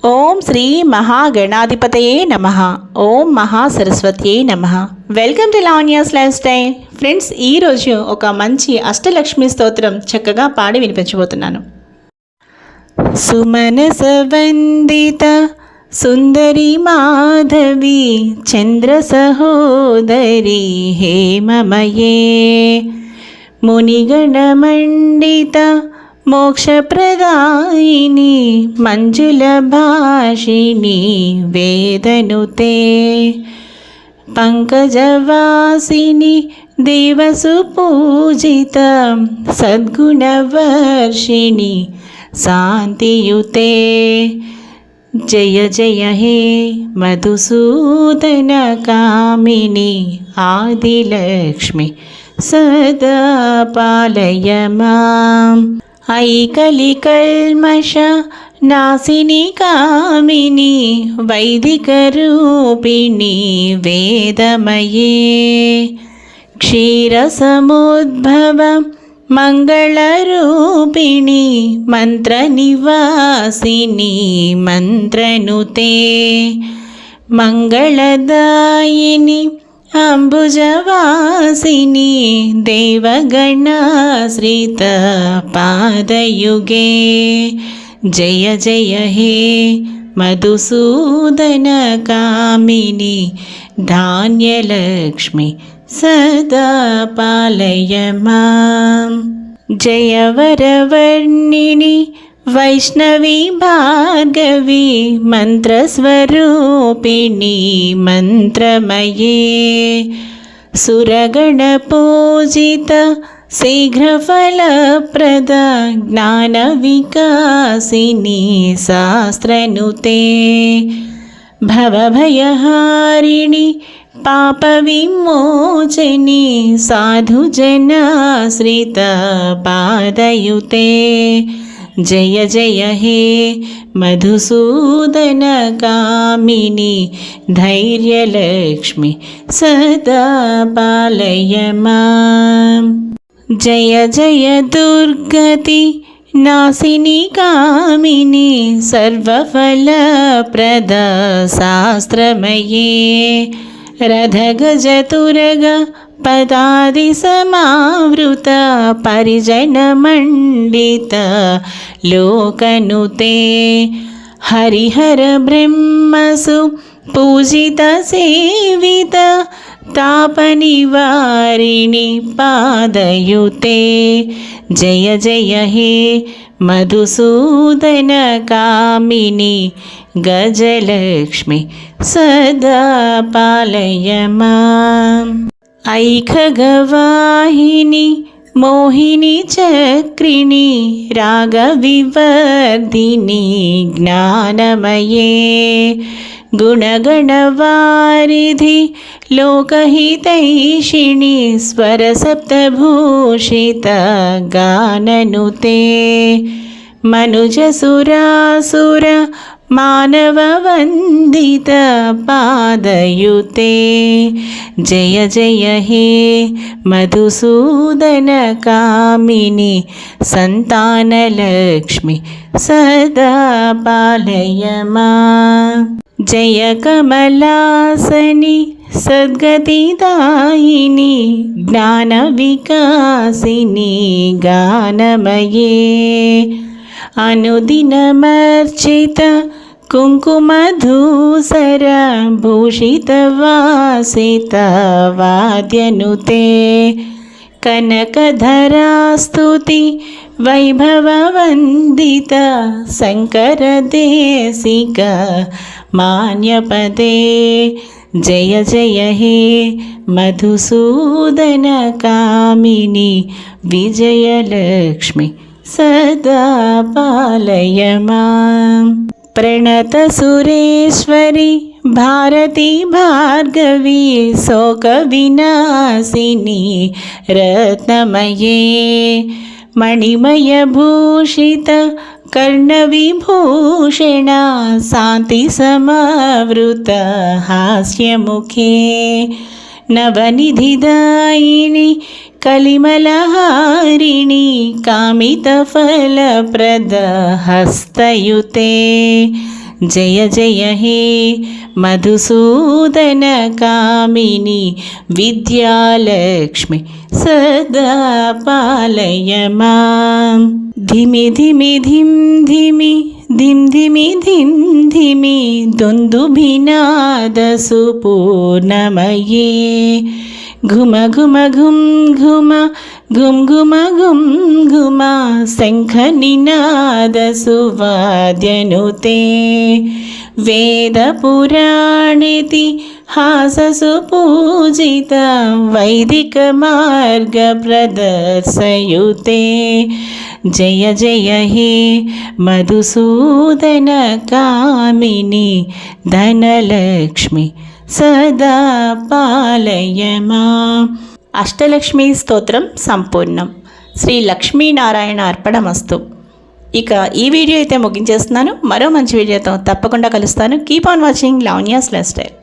ఓం శ్రీ మహాగణాధిపతయే నమః. ఓం మహాసరస్వత్యే నమః. Welcome to Lavanya's life style. Friends, ఈరోజు ఒక మంచి అష్టలక్ష్మి స్తోత్రం చక్కగా పాడి వినిపించబోతున్నాను. సుమనస వందిత సుందరి మాధవి చంద్ర సహోదరి హేమమయే మునిగణ మండిత మోక్షప్రదాయిని మంజుల భాషిణి వేదనుతే పంకజవాసిని దేవసు పూజిత సద్గుణవర్షిణి శాంతియుతే జయ జయ హే మధుసూదన కామిని ఆదిలక్ష్మి సదా పాలయ మాం. ఐకలికల్మష నాశిని కామిని వైదిక రూపిణి వేదమయే క్షీరసముద్భవ మంగళరూపిణి మంత్రనివాసిని మంత్రనుతే మంగళదాయిని అంబుజవాసిని దేవగణాశ్రిత పాదయుగే జయ జయ హే మధుసూదన కామిని ధాన్యలక్ష్మి సదా పాలయ మాం. జయ వరవర్ణిని వైష్ణవి భార్గవి మంత్రస్వరూపిణి మంత్రమయే సురగణ పూజిత శీఘ్రఫలప్రద జ్ఞాన వికాసిని శాస్త్రనుతే భవభయహారిణి పాప విమోచని సాధుజనాశ్రిత పాదయుతే జయ జయ హే మధుసూదన కామిని ధైర్యలక్ష్మి సదా పాలయ మాం. జయ జయ దుర్గతి నాశిని కామిని సర్వఫలప్రద శాస్త్రమయే రథగజతురగ పదాది సమావృత పరిజన మండిత లోకనుతే హరిహర బ్రహ్మసు పూజిత సేవిత తాపనివారిణి పాదయుతే జయ జయ హే మధుసూదన కామిని గజలక్ష్మి సదా పాలయ మాం. ఐఖగవాహిని మోహిని చక్రిణి రాగవివర్ధిని జ్ఞానమయే గుణగణవారిధి లోకహితైషిణి స్వరసప్తభూషిత గాననుతే మనుజసురాసుర మానవ వందిత పాదయుతే జయ జయ హే మధుసూదన కామిని సంతానలక్ష్మి సదా పాలయ మాం. జయ కమలాసని సద్గతిదాయిని జ్ఞాన వికాసిని గానమయే అనుదినమర్చిత కుంకుమధూసర భూషిత వాసిత వాద్యనుతే కనకధరాస్తుతి వైభవ వందిత శంకర దేశిక మాన్యపదే జయ జయ హే మధుసూదన కామిని విజయలక్ష్మి సదా పాలయ మాం. ప్రణత సురేశ్వరి భారతి భార్గవి శోక వినాశిని రత్నమయే మణిమయ భూషిత కర్ణవిభూషణ శాంతి సమవృత హాస్యముఖే నవనిధిదాయిని కలిమలహారిణి కామితఫలప్రద హస్తయుతే జయ జయ హే మధుసూదన కామిని విద్యాలక్ష్మి సదా పాలయ మాం. ధిమి ధిమి ధిం ధిమి ధిం ధిమి ధిం ధిమి దుందుభినాద సుపూర్ణమయే ఘుమ ఘుమ ఘుం ఘుమ ఘుం ఘుమ ఘుం ఘుమ శంఖ నినాద సువాద్యనుతే వేద పురాణితి హాససు పూజిత వైదిక మార్గ ప్రదర్శయుతే జయ జయ హే మధుసూదన కామిని ధనలక్ష్మి సదా పాలయ మాం. అష్టలక్ష్మి స్తోత్రం సంపూర్ణం. శ్రీ లక్ష్మీనారాయణ అర్పణమస్తు. ఇక ఈ వీడియో అయితే ముగించేస్తున్నాను. మరో మంచి వీడియోతో తప్పకుండా కలుస్తాను. Keep on watching Lavanya's life style.